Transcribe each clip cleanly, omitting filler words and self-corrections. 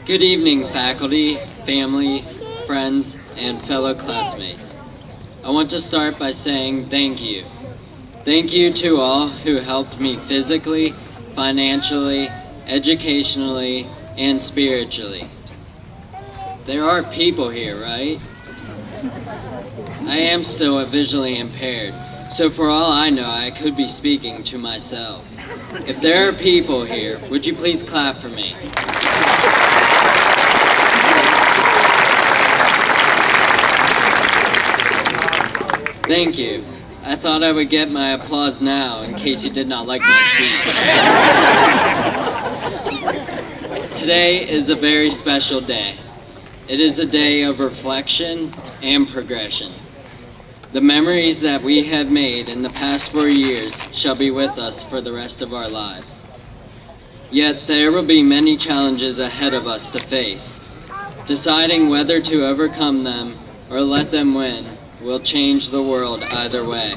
Good evening, faculty, families, friends, and fellow classmates. I want to start by saying thank you. Thank you to all who helped me physically, financially, educationally, and spiritually. There are people here, right? I am still visually impaired, so for all I know, I could be speaking to myself. If there are people here, would you please clap for me? Thank you. I thought I would get my applause now in case you did not like my speech. Today is a very special day. It is a day of reflection and progression. The memories that we have made in the past 4 years shall be with us for the rest of our lives. Yet there will be many challenges ahead of us to face. Deciding whether to overcome them or let them win will change the world either way.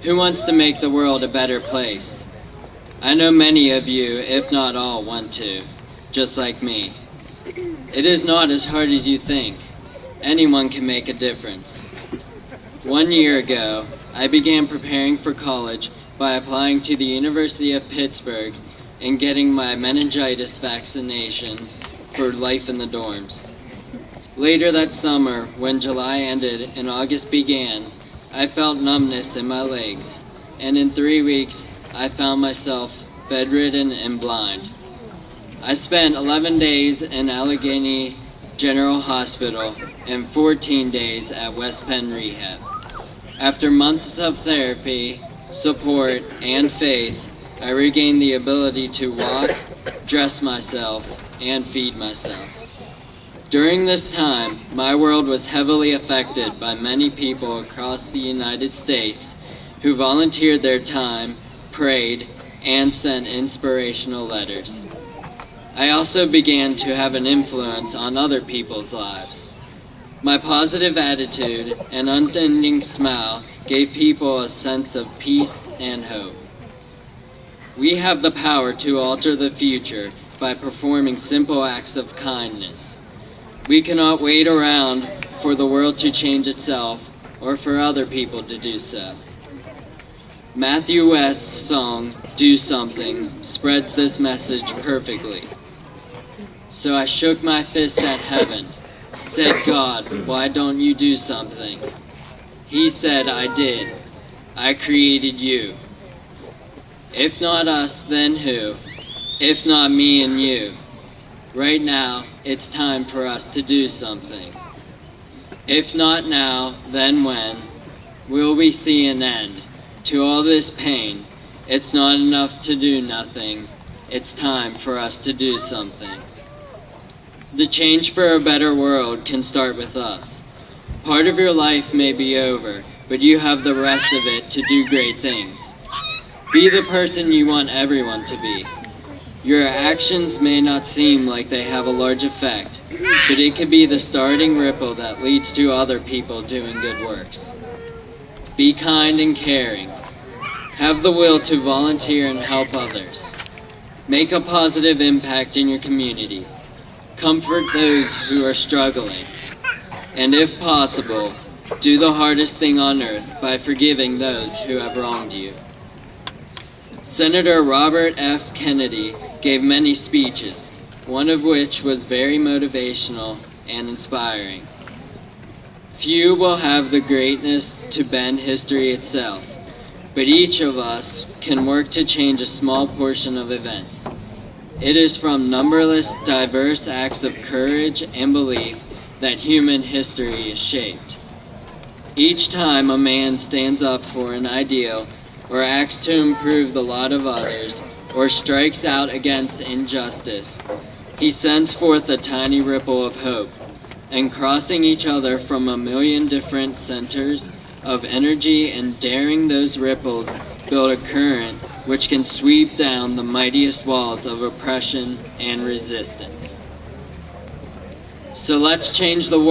Who wants to make the world a better place? I know many of you, if not all, want to, just like me. It is not as hard as you think. Anyone can make a difference. 1 year ago, I began preparing for college by applying to the University of Pittsburgh and getting my meningitis vaccination for life in the dorms. Later that summer, when July ended and August began, I felt numbness in my legs, and in 3 weeks, I found myself bedridden and blind. I spent 11 days in Allegheny General Hospital and 14 days at West Penn Rehab. After months of therapy, support, and faith, I regained the ability to walk, dress myself, and feed myself. During this time, my world was heavily affected by many people across the United States who volunteered their time, prayed, and sent inspirational letters. I also began to have an influence on other people's lives. My positive attitude and unending smile gave people a sense of peace and hope. We have the power to alter the future by performing simple acts of kindness. We cannot wait around for the world to change itself or for other people to do so. Matthew West's song, "Do Something," spreads this message perfectly. So I shook my fist at heaven, said, "God, why don't you do something?" He said, "I did. I created you. If not us, then who? If not me and you? Right now, it's time for us to do something. If not now, then when? Will we see an end to all this pain? It's not enough to do nothing. It's time for us to do something." The change for a better world can start with us. Part of your life may be over, but you have the rest of it to do great things. Be the person you want everyone to be. Your actions may not seem like they have a large effect, but it could be the starting ripple that leads to other people doing good works. Be kind and caring. Have the will to volunteer and help others. Make a positive impact in your community. Comfort those who are struggling. And if possible, do the hardest thing on earth by forgiving those who have wronged you. Senator Robert F. Kennedy gave many speeches, one of which was very motivational and inspiring. Few will have the greatness to bend history itself, but each of us can work to change a small portion of events. It is from numberless diverse acts of courage and belief that human history is shaped. Each time a man stands up for an ideal or acts to improve the lot of others, or strikes out against injustice, he sends forth a tiny ripple of hope, and crossing each other from a million different centers of energy and daring those ripples build a current which can sweep down the mightiest walls of oppression and resistance. So let's change the world.